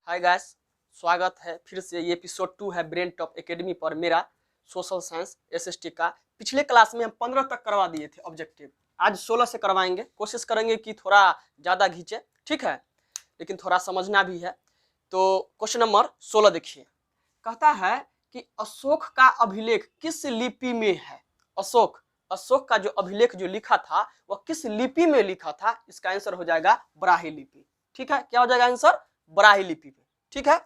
Hi guys, स्वागत है फिर से। ये एपिसोड 2 है ब्रेन टॉप एकेडमी पर मेरा सोशल साइंस एसएसटी का। पिछले क्लास में हम 15 तक करवा दिए थे ऑब्जेक्टिव, आज 16 से करवाएंगे। कोशिश करेंगे कि थोड़ा ज़्यादा खींचे, ठीक है, लेकिन थोड़ा समझना भी है। तो क्वेश्चन नंबर 16 देखिए, कहता है कि अशोक का अभिलेख किस लिपि में है। अशोक का जो अभिलेख जो लिखा था वह किस लिपि में लिखा था। इसका आंसर हो जाएगा ब्राह्मी लिपि। ठीक है, क्या हो जाएगा आंसर? ब्राह्मी लिपि में। ठीक है,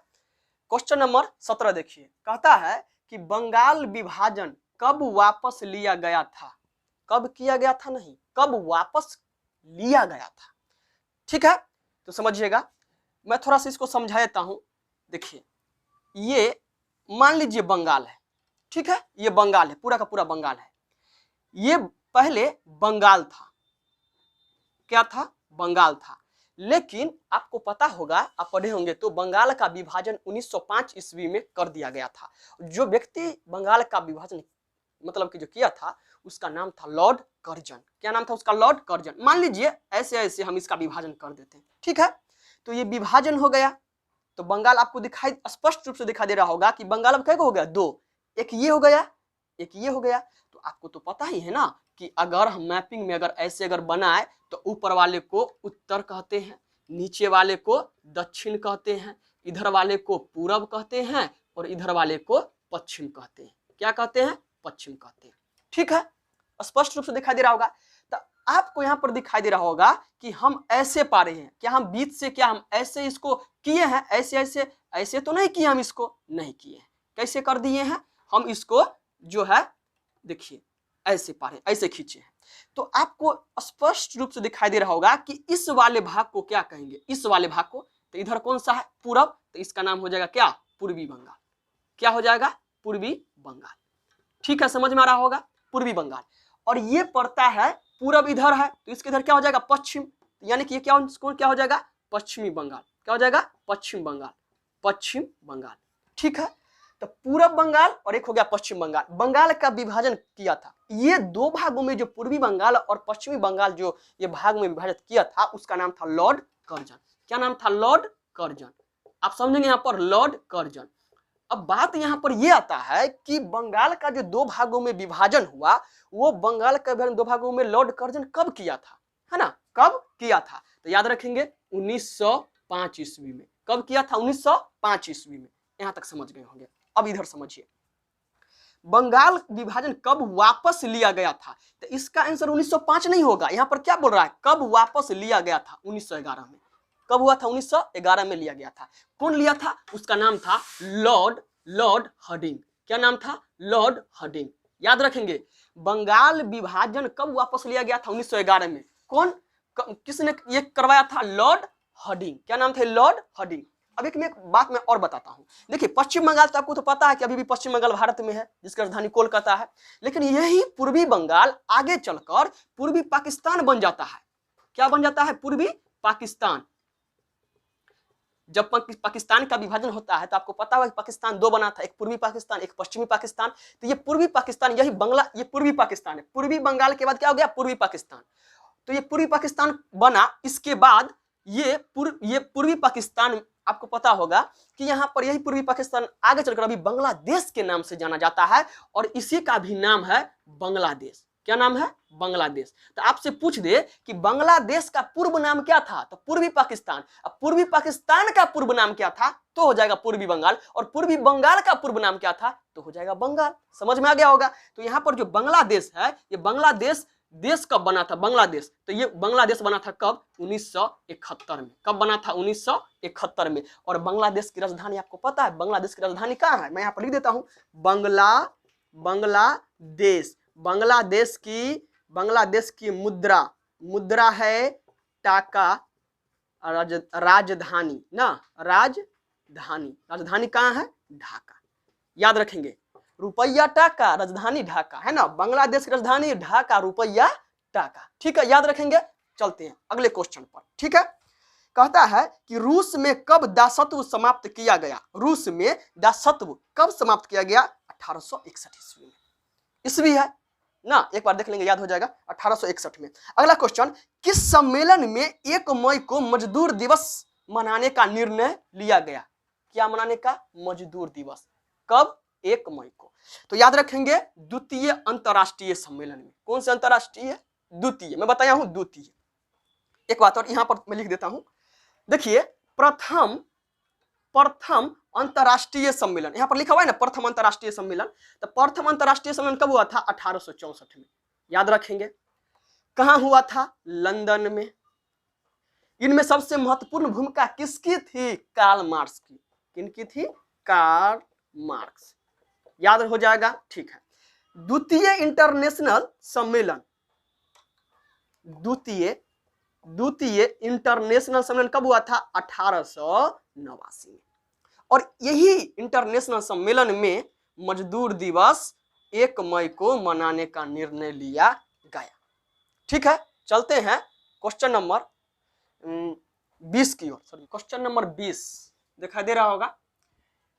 क्वेश्चन नंबर 17 देखिए, कहता है कि बंगाल विभाजन कब वापस लिया गया था। कब किया गया था नहीं, कब वापस लिया गया था। ठीक है, तो समझिएगा, मैं थोड़ा सा इसको समझा देता हूं। देखिए, ये मान लीजिए बंगाल है, ठीक है, ये बंगाल है, पूरा का पूरा बंगाल है। ये पहले बंगाल था, क्या था? बंगाल था। लेकिन आपको पता होगा, आप पढ़े होंगे तो, बंगाल का विभाजन 1905 ईस्वी में कर दिया गया था। जो व्यक्ति बंगाल का विभाजन मतलब कि जो किया था उसका नाम था लॉर्ड कर्जन। क्या नाम था उसका? Lord Curzon. मान लीजिए ऐसे ऐसे हम इसका विभाजन कर देते हैं, ठीक है, तो ये विभाजन हो गया। तो बंगाल आपको दिखाई स्पष्ट रूप से दिखाई दे रहा होगा कि बंगाल अब कैसे हो गया? दो, एक ये हो गया, एक ये हो गया। तो आपको तो पता ही है ना कि अगर हम मैपिंग में अगर ऐसे अगर बनाए तो ऊपर वाले को उत्तर कहते हैं, नीचे वाले को दक्षिण कहते हैं, इधर वाले को पूरब कहते हैं और इधर वाले को पश्चिम कहते हैं। क्या कहते हैं? पश्चिम कहते हैं। ठीक है, स्पष्ट रूप से दिखाई दे रहा होगा। तो आपको यहाँ पर दिखाई दे रहा होगा कि हम ऐसे पा रहे हैं, क्या हम बीच से, क्या हम ऐसे इसको किए हैं? ऐसे ऐसे ऐसे तो नहीं किए, हम इसको नहीं किए हैं। कैसे कर दिए हैं? हम इसको जो है देखिए ऐसे पा रहे, ऐसे खींचे हैं। तो आपको स्पष्ट रूप से दिखाई दे रहा होगा कि इस वाले भाग को क्या कहेंगे? इस वाले भाग को, तो इधर कौन सा है? पूरब, तो इसका नाम हो जाएगा क्या? पूर्वी बंगाल। क्या हो जाएगा? पूर्वी बंगाल। ठीक है, समझ में आ रहा होगा, पूर्वी बंगाल। और ये पड़ता है पूरब इधर है, तो इसके इधर क्या हो जाएगा? पश्चिम, यानी कि ये क्या हो जाएगा? पश्चिमी बंगाल। क्या हो जाएगा? पश्चिम बंगाल, पश्चिम बंगाल। ठीक है, तो पूरब बंगाल और एक हो गया पश्चिम बंगाल। बंगाल का विभाजन किया था, ये दो भागों में, जो पूर्वी बंगाल और पश्चिमी बंगाल जो ये भाग में विभाजित किया था, उसका नाम था लॉर्ड कर्जन। क्या नाम था? Lord Curzon. आप समझेंगे यहाँ पर लॉर्ड कर्जन। अब बात यहाँ पर यह आता है कि बंगाल का जो दो भागों में विभाजन हुआ, वो बंगाल का विभाजन दो भागों में लॉर्ड कर्जन कब किया था, है ना? कब किया था? तो याद रखेंगे 1905 ईस्वी में। कब किया था? 1905 ईस्वी में। यहां तक समझ गए होंगे। अब इधर समझिए, बंगाल विभाजन कब वापस लिया गया था। तो इसका आंसर 1905 नहीं होगा। यहां पर क्या बोल रहा है? कब वापस लिया गया था? 1911 में। कब हुआ था? 1911 में लिया गया था। कौन लिया था? उसका नाम था लॉर्ड हार्डिंग। क्या नाम था? Lord Hardinge. याद रखेंगे, बंगाल विभाजन कब वापस लिया गया था? 1911 में। कौन, किसने ये करवाया था? Lord Hardinge. क्या नाम था? Lord Hardinge. अब एक बात मैं और बताता हूं। देखिए, पश्चिम बंगाल तो आपको तो पता है कि अभी भी पश्चिम बंगाल भारत में है, जिसकी राजधानी कोलकाता है। लेकिन यही पूर्वी बंगाल आगे चलकर पूर्वी पाकिस्तान बन जाता है। क्या बन जाता है? पूर्वी पाकिस्तान। जब पाकिस्तान का विभाजन होता है तो आपको पता होगा कि पाकिस्तान दो बना था, एक पूर्वी पाकिस्तान, एक पश्चिमी पाकिस्तान। तो ये पूर्वी पाकिस्तान, यही बंगला, ये पूर्वी पाकिस्तान है। पूर्वी बंगाल के बाद क्या हो गया? पूर्वी पाकिस्तान। तो ये पूर्वी पाकिस्तान बना। इसके बाद ये पूर्वी पाकिस्तान, आपको पता होगा कि यहां पर यही पूर्वी पाकिस्तान आगे चलकर अभी बांग्लादेश के नाम से जाना जाता है, और इसी का भी नाम है बांग्लादेश। क्या नाम है? बांग्लादेश। तो आपसे पूछ दे कि बांग्लादेश का पूर्व नाम क्या था, तो पूर्वी पाकिस्तान। अब पूर्वी पाकिस्तान का पूर्व नाम क्या था, तो हो जाएगा पूर्वी बंगाल। और पूर्वी बंगाल का पूर्व नाम क्या था, तो हो जाएगा बंगाल। समझ में आ गया होगा। तो यहाँ पर जो बांग्लादेश है, ये बांग्लादेश देश कब बना था? बांग्लादेश। तो ये बांग्लादेश बना था कब? 1971 में। कब बना था? 1971 में। और बांग्लादेश की राजधानी आपको पता है? बांग्लादेश की राजधानी कहाँ है? मैं यहाँ पर लिख देता हूँ, बांग्लादेश। बांग्लादेश की मुद्रा है टाका। राजधानी ना, राजधानी कहाँ है? ढाका। याद रखेंगे, रुपया टाका, राजधानी ढाका, है ना? बांग्लादेश की राजधानी ढाका, रुपया टाका। ठीक है, याद रखेंगे। चलते हैं अगले क्वेश्चन पर। ठीक है, कहता है कि रूस में कब दासत्व समाप्त किया गया। रूस में दासत्व कब समाप्त किया गया? 1861 ईस्वी में। ईस्वी है ना, एक बार देख लेंगे, याद हो जाएगा, 1861 में। अगला क्वेश्चन, किस सम्मेलन में 1 मई को मजदूर दिवस मनाने का निर्णय लिया गया। क्या मनाने का? मजदूर दिवस। कब? 1 मई को। तो याद रखेंगे द्वितीय अंतरराष्ट्रीय सम्मेलन में। कौन से अंतरराष्ट्रीय? द्वितीय, मैं बताया हूं द्वितीय। एक बात और यहां पर मैं लिख देता हूं, देखिए प्रथम अंतरराष्ट्रीय सम्मेलन, यहां पर लिखा हुआ है ना प्रथम अंतरराष्ट्रीय सम्मेलन। तो प्रथम अंतरराष्ट्रीय सम्मेलन कब हुआ था? 1864 में। याद रखेंगे। कहां हुआ था? लंदन में। इनमें सबसे महत्वपूर्ण भूमिका किसकी थी? कार्ल मार्क्स की। किनकी थी? Karl Marx. याद हो जाएगा, ठीक है। द्वितीय इंटरनेशनल सम्मेलन, द्वितीय इंटरनेशनल सम्मेलन कब हुआ था? 1889 में। और यही इंटरनेशनल सम्मेलन में मजदूर दिवस 1 मई को मनाने का निर्णय लिया गया। ठीक है, चलते हैं क्वेश्चन नंबर 20 की ओर। सॉरी, क्वेश्चन नंबर 20 दिखाई दे रहा होगा।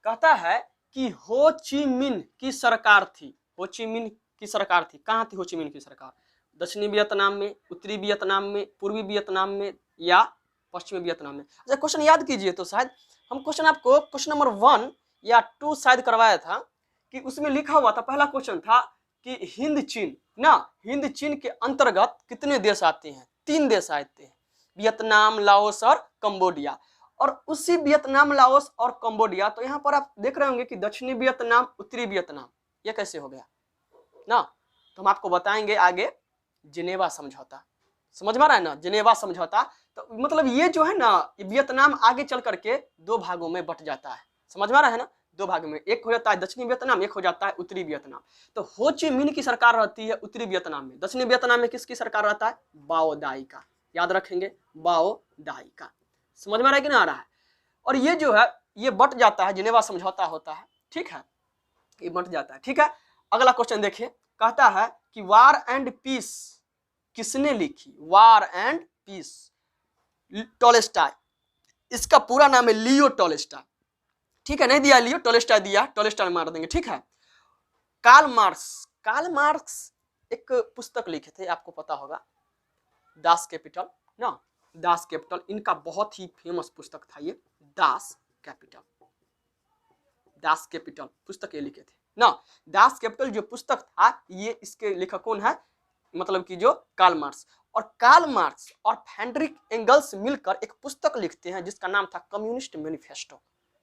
कहता है कि हो ची मिन्ह की सरकार थी। हो ची मिन्ह की सरकार थी, कहां थी हो ची मिन्ह की सरकार? दक्षिणी वियतनाम में, उत्तरी वियतनाम में, पूर्वी वियतनाम में या पश्चिमी वियतनाम में? अच्छा, क्वेश्चन याद कीजिए तो शायद हम क्वेश्चन आपको क्वेश्चन नंबर 1 या 2 शायद करवाया था कि उसमें लिखा हुआ था, पहला क्वेश्चन था कि हिंद चीन ना, हिंद चीन के अंतर्गत कितने देश आते हैं? 3 देश आते हैं, वियतनाम, लाओस और कंबोडिया। और उसी वियतनाम, लाओस और कंबोडिया, तो यहाँ पर आप देख रहे होंगे कि दक्षिणी वियतनाम, उत्तरी वियतनाम, ये कैसे हो गया ना? तो हम आपको बताएंगे आगे जिनेवा समझौता। समझ में आ रहा है ना? जिनेवा समझौता। तो मतलब ये जो है ना, वियतनाम आगे चल करके 2 भागों में बट जाता है। समझ में आ रहा है ना? 2 भाग में, एक हो जाता है दक्षिणी वियतनाम, एक हो जाता है उत्तरी वियतनाम। तो हो ची मिन्ह की सरकार रहती है उत्तरी वियतनाम में। दक्षिणी वियतनाम में किसकी सरकार रहता है? बाओ दाई का। याद रखेंगे, बाओ दाई का। समझ में आ रहा है कि नहीं आ रहा है? और ये जो है ये बट जाता है, जिनेवा समझौता होता है। ठीक है, ये बट जाता है। ठीक है, अगला क्वेश्चन देखिए। कहता है कि वार एंड पीस किसने लिखी? War and piece, Tolstoy. इसका पूरा नाम है लियो टॉलस्टॉय। ठीक है, नहीं दिया लियो टॉलस्टॉय, दिया टॉलस्टॉय मार देंगे। ठीक है, कार्ल मार्क्स एक पुस्तक लिखे थे, आपको पता होगा, दास कैपिटल ना, दास कैपिटल। इनका बहुत ही फेमस पुस्तक था ये, दास कैपिटल पुस्तक ये लिखे थे ना। दास कैपिटल जो पुस्तक था, ये इसके लेखक कौन है? मतलब कि जो कार्ल मार्क्स। और कार्ल मार्क्स और फ्रेडरिक एंगल्स मिलकर एक पुस्तक लिखते हैं जिसका नाम था कम्युनिस्ट मैनिफेस्टो,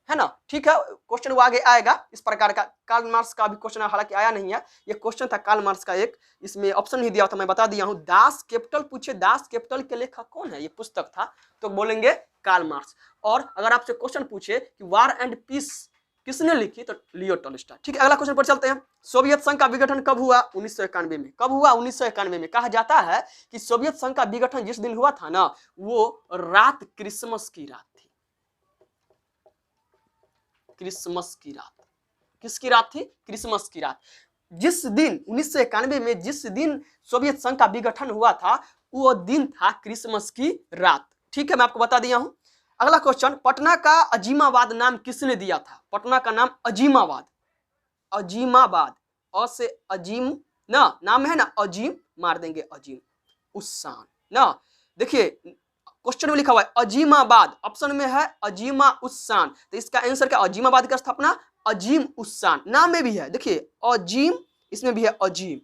है ना। ठीक है, क्वेश्चन वो आगे आएगा इस प्रकार का। कार्ल मार्क्स का भी क्वेश्चन हालांकि आया नहीं है, ये क्वेश्चन था कार्ल मार्क्स का एक, इसमें ऑप्शन नहीं दिया था, मैं बता दिया हूं। दास कैपिटल पूछे, दास कैपिटल के लेखक कौन है? ये पुस्तक था, तो बोलेंगे कार्ल मार्क्स। और अगर आपसे क्वेश्चन पूछे कि वार एंड पीस किसने लिखी, तो लियो टॉलस्टॉय। ठीक है, अगला क्वेश्चन पर चलते हैं। सोवियत संघ का विघटन कब हुआ? 1991 में। कब हुआ? 1991 में। कहा जाता है कि सोवियत संघ का विघटन जिस दिन हुआ था ना, वो रात क्रिसमस की रात थी। क्रिसमस की रात। किसकी रात थी? क्रिसमस की रात। जिस दिन 1991 में जिस दिन सोवियत संघ का विघटन हुआ था, वो दिन था क्रिसमस की रात। ठीक है, मैं आपको बता दिया हूं। अगला क्वेश्चन, पटना का अजीमाबाद नाम किसने दिया था? पटना का नाम अजीमाबाद, अजीमाबाद, अ से अजीम ना, नाम है ना, अजीम मार देंगे, अजीम उस्सान ना। देखिए क्वेश्चन में लिखा हुआ है अजीमाबाद, ऑप्शन में है अजीमा उस्सान, तो इसका आंसर क्या? अजीमाबाद की स्थापना अजीम उस्सान, नाम में भी है, देखिए अजीम, इसमें भी है अजीम।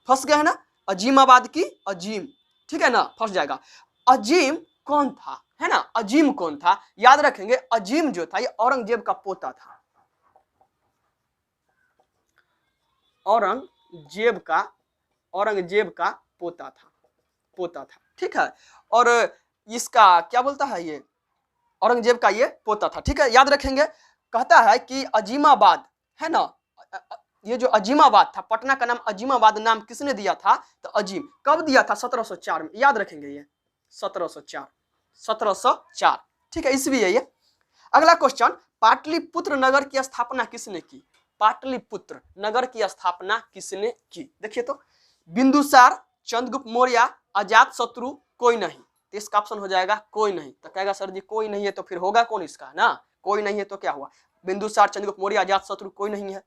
फंस गए है ना, अजीमाबाद की अजीम। ठीक है ना, फंस जाएगा। अजीम कौन था, है ना? अजीम कौन था? याद रखेंगे, अजीम जो था ये औरंगजेब का पोता था। औरंगजेब का पोता था। ठीक है, और इसका क्या बोलता है, ये औरंगजेब का ये पोता था। ठीक है, याद रखेंगे। कहता है कि अजीमाबाद, है ना, ये जो अजीमाबाद था, पटना का नाम अजीमाबाद नाम किसने दिया था? तो अजीम। कब दिया था? 1704 में। याद रखेंगे, ये 1704। ठीक है, ईस्वी है ये। अगला क्वेश्चन, पाटलिपुत्र नगर की स्थापना किसने की? पाटलिपुत्र नगर की स्थापना किसने की? देखिए तो, बिंदुसार, चंद्रगुप्त मौर्य, अजात शत्रु, कोई नहीं। तो इसका ऑप्शन हो जाएगा कोई नहीं। तो कहेगा सर जी कोई नहीं है तो फिर होगा कौन इसका ना? कोई नहीं है तो क्या हुआ? बिंदुसार, चंद्रगुप्त मौर्य, अजात शत्रु, कोई नहीं है।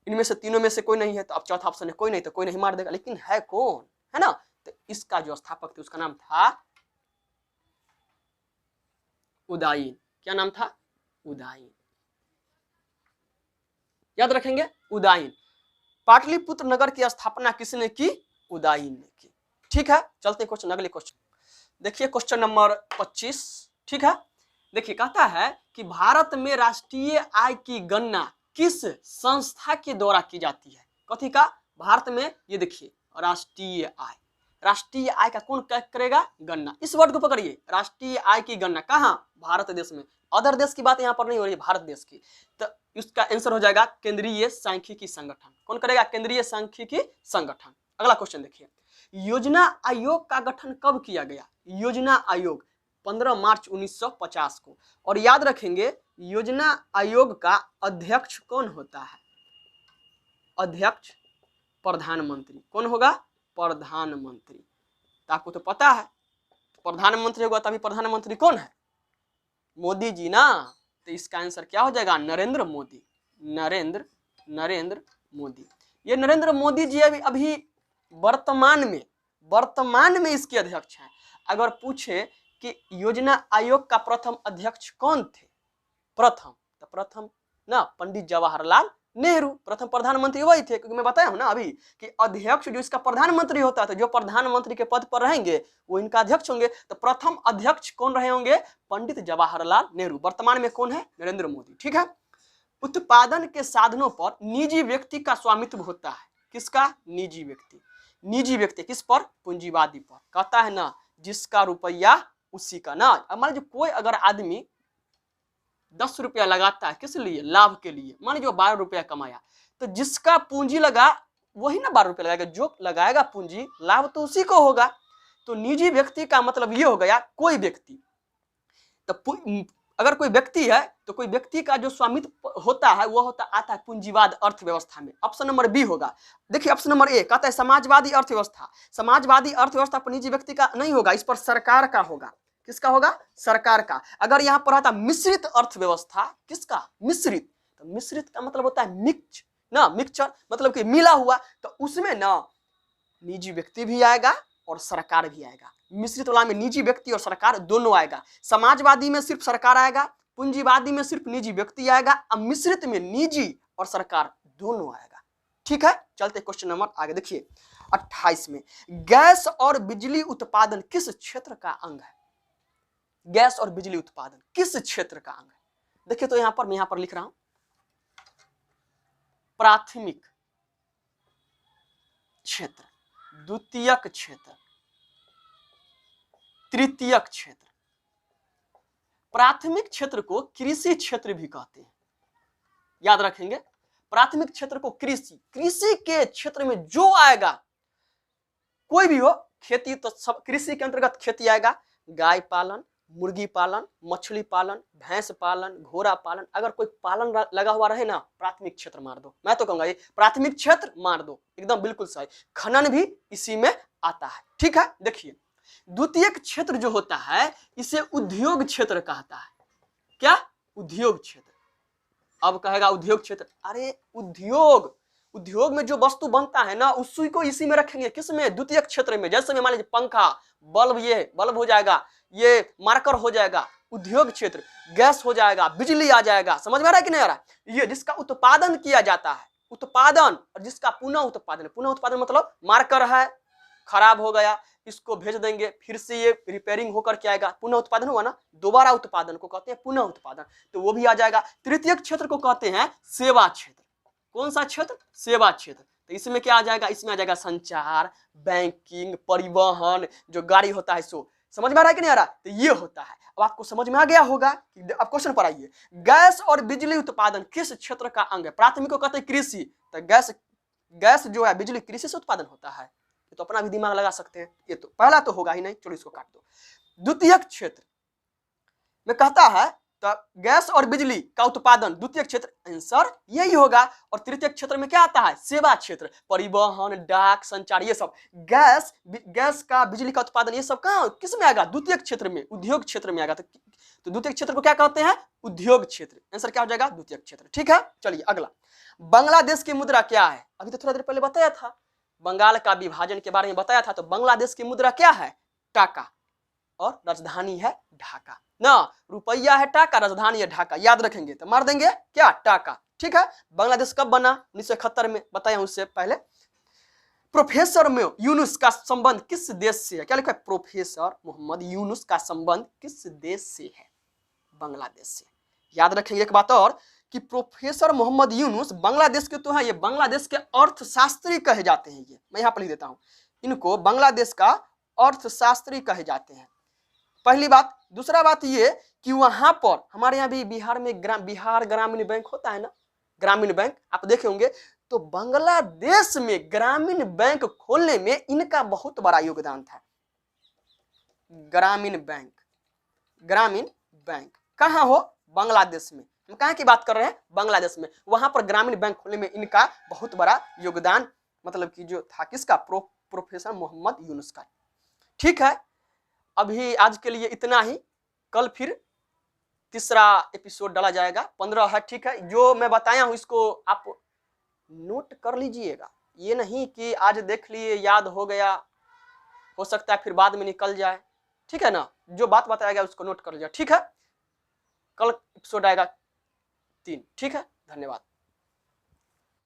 इनमें से तीनों में से कोई नहीं है, तो अब चौथा ऑप्शन है कोई नहीं, तो कोई नहीं मार देगा, लेकिन है कौन, है ना? तो इसका जो स्थापक थे उसका नाम था उदायीन। क्या नाम था? उदायीन। याद रखेंगे, उदायीन। पाटलिपुत्र नगर की स्थापना किसने की? उदायीन ने की। ठीक है, चलते क्वेश्चन, अगले क्वेश्चन देखिए, क्वेश्चन नंबर 25। ठीक है, देखिए कहता है कि भारत में राष्ट्रीय आय की गणना किस संस्था के द्वारा की जाती है? कथी का? भारत में, ये देखिए राष्ट्रीय आय, राष्ट्रीय आय का कौन करेगा? गणना। इस वर्ड को पकड़िए, राष्ट्रीय आय की गणना कहाँ? भारत देश में। अदर देश की बात यहाँ पर नहीं हो रही है, भारत देश की। तो इसका आंसर हो जाएगा केंद्रीय सांख्यिकी संगठन। कौन करेगा? केंद्रीय सांख्यिकी संगठन। अगला क्वेश्चन देखिए, योजना आयोग का गठन कब किया गया? योजना आयोग 15 मार्च 1950 को। और याद रखेंगे, योजना आयोग का अध्यक्ष कौन होता है? अध्यक्ष प्रधानमंत्री। कौन होगा? प्रधानमंत्री। तो आपको तो पता है, प्रधानमंत्री होगा तभी प्रधानमंत्री कौन है? मोदी जी ना। तो इसका आंसर क्या हो जाएगा? नरेंद्र मोदी। नरेंद्र मोदी। ये नरेंद्र मोदी जी अभी वर्तमान में इसके अध्यक्ष हैं। अगर पूछे कि योजना आयोग का प्रथम अध्यक्ष कौन थे? प्रथम ना पंडित जवाहरलाल नेहरू। प्रथम प्रधानमंत्री वही थे, क्योंकि मैं बताया हूं ना अभी कि अध्यक्ष जो इसका प्रधानमंत्री होता है, तो जो प्रधानमंत्री के पद पर रहेंगे वो इनका अध्यक्ष होंगे। तो प्रथम अध्यक्ष कौन रहे होंगे? पंडित जवाहरलाल नेहरू। वर्तमान में कौन है? नरेंद्र मोदी। ठीक है, उत्पादन के साधनों पर निजी व्यक्ति का स्वामित्व होता है। किसका? निजी व्यक्ति। किस पर? पूंजीवादी पर। कहता है ना, जिसका रुपया उसी का ना। अब मान लीजिए कोई अगर आदमी 10 रुपया लगाता है, किस लिए? लाभ के लिए। मान लीजिए 12 रुपया कमाया, तो जिसका पूंजी लगा वही ना 12 रुपया लगाएगा। जो लगाएगा पूंजी, लाभ तो उसी को होगा। तो निजी व्यक्ति का मतलब ये हो गया कोई व्यक्ति। तो अगर कोई व्यक्ति है तो कोई व्यक्ति का जो स्वामित्व होता है वो आता है पूंजीवाद अर्थव्यवस्था में। ऑप्शन नंबर बी होगा। देखिए ऑप्शन नंबर ए कहता है समाजवादी अर्थव्यवस्था। समाजवादी अर्थव्यवस्था पर निजी व्यक्ति का नहीं होगा, इस पर सरकार का होगा। किसका होगा? सरकार का। अगर यहाँ पर आता मिश्रित अर्थव्यवस्था, किसका? मिश्रित। तो मिश्रित का मतलब होता है मिक्सचर, मतलब कि मिला हुआ। तो उसमें ना निजी व्यक्ति भी आएगा और सरकार भी आएगा। मिश्रित वाला में निजी व्यक्ति और सरकार दोनों आएगा। समाजवादी में सिर्फ सरकार आएगा, पूंजीवादी में सिर्फ निजी व्यक्ति आएगा, और मिश्रित में निजी और सरकार दोनों आएगा। ठीक है, चलते क्वेश्चन नंबर आगे देखिए 28 में, गैस और बिजली उत्पादन किस क्षेत्र का अंग है? गैस और बिजली उत्पादन किस क्षेत्र का अंग है? देखिए तो मैं यहां पर लिख रहा हूं, प्राथमिक क्षेत्र, द्वितीयक क्षेत्र, तृतीयक क्षेत्र। प्राथमिक क्षेत्र को कृषि क्षेत्र भी कहते हैं। याद रखेंगे, प्राथमिक क्षेत्र को कृषि के क्षेत्र में जो आएगा, कोई भी हो, खेती तो सब कृषि के अंतर्गत खेती आएगा। गाय पालन, मुर्गी पालन, मछली पालन, भैंस पालन, घोड़ा पालन, अगर कोई पालन लगा हुआ रहे ना, प्राथमिक क्षेत्र मार दो। मैं तो कहूंगा ये प्राथमिक क्षेत्र मार दो, एकदम बिल्कुल सही। खनन भी इसी में आता है। ठीक है, देखिए द्वितीयक क्षेत्र जो होता है इसे उद्योग क्षेत्र कहता है। क्या? उद्योग क्षेत्र। अब कहेगा उद्योग क्षेत्र, अरे उद्योग में जो वस्तु बनता है ना, उसी को इसी में रखेंगे। किस में? द्वितीयक क्षेत्र में। जैसे मान लीजिए पंखा, बल्ब, ये बल्ब हो जाएगा, ये मार्कर हो जाएगा, उद्योग क्षेत्र। गैस हो जाएगा, बिजली आ जाएगा। समझ में आ रहा है कि नहीं आ रहा? ये जिसका उत्पादन किया जाता है, उत्पादन, और जिसका पुनः उत्पादन मतलब मार्कर है, खराब हो गया, इसको भेज देंगे, फिर से ये रिपेयरिंग होकर के आएगा, पुनः उत्पादन हुआ ना, दोबारा उत्पादन को कहते हैं पुनः उत्पादन, तो वो भी आ जाएगा। तृतीयक क्षेत्र को कहते हैं सेवा क्षेत्र। कौन सा क्षेत्र? सेवा क्षेत्र। तो इसमें क्या आ जाएगा? इसमें आ जाएगा संचार, बैंकिंग, परिवहन, जो गाड़ी होता है सो। समझ में आ रहा है कि नहीं आ रहा? तो ये होता है। अब आपको समझ में आ गया होगा। अब क्वेश्चन पर आइए, गैस और बिजली उत्पादन किस क्षेत्र का अंग है? प्राथमिक को कहते हैं कृषि, तो गैस जो है बिजली कृषि से उत्पादन होता है। तो अपना भी दिमाग लगा सकते हैं। ये तो पहला तो होगा ही नहीं, चलो इसको काट दो। द्वितीयक क्षेत्र में कहता है तो गैस और बिजली का उत्पादन, द्वितीयक क्षेत्र आंसर यही होगा। और तृतीयक क्षेत्र में क्या आता है? सेवा क्षेत्र, परिवहन, डाक, संचार, ये सब। गैस का, बिजली का उत्पादन, ये सब कहाँ किस में आएगा? द्वितीयक क्षेत्र में, उद्योग क्षेत्र में आएगा। तो द्वितीयक क्षेत्र को क्या कहते हैं? उद्योग क्षेत्र। आंसर क्या हो जाएगा? द्वितीयक क्षेत्र। ठीक है, चलिए अगला, बांग्लादेश की मुद्रा क्या है? अभी तो थोड़ा देर पहले बताया था, बंगाल का विभाजन के बारे में बताया था। तो बांग्लादेश की मुद्रा क्या है? टाका। और राजधानी है ढाका ना। रुपया है टाका, राजधानी है ढाका, याद रखेंगे तो मार देंगे क्या, टाका। ठीक है। बांग्लादेश कब बना, 1971 में, बताया उससे पहले। प्रोफेसर में यूनुस का संबंध किस देश से है, क्या लिखा है, प्रोफेसर मोहम्मद यूनुस का संबंध किस देश से है, बांग्लादेश से। याद रखेंगे एक बात और कि प्रोफेसर मोहम्मद यूनुस बांग्लादेश के तो है, ये बांग्लादेश के अर्थशास्त्री कहे जाते हैं। ये मैं यहाँ पर लिख देता हूँ, इनको बांग्लादेश का अर्थशास्त्री कहे जाते हैं, पहली बात। दूसरा बात ये कि वहां पर हमारे यहाँ भी बिहार में बिहार ग्रामीण बैंक होता है ना, ग्रामीण बैंक आप देखे होंगे, तो बांग्लादेश में ग्रामीण बैंक खोलने में इनका बहुत बड़ा योगदान था। ग्रामीण बैंक, ग्रामीण बैंक कहाँ हो, बांग्लादेश में। हम कहाँ की बात कर रहे हैं, बांग्लादेश में। वहां पर ग्रामीण बैंक खोलने में इनका बहुत बड़ा योगदान, मतलब कि जो था किसका, प्रोफेसर मोहम्मद यूनुस का। ठीक है, अभी आज के लिए इतना ही। कल फिर तीसरा एपिसोड डाला जाएगा, 15 है। ठीक है, जो मैं बताया हूं इसको आप नोट कर लीजिएगा, ये नहीं कि आज देख लिए याद हो गया, हो सकता है फिर बाद में निकल जाए। ठीक है ना, जो बात बताया गया उसको नोट कर लीजिए। ठीक है, कल एपिसोड आएगा 3। ठीक है, धन्यवाद।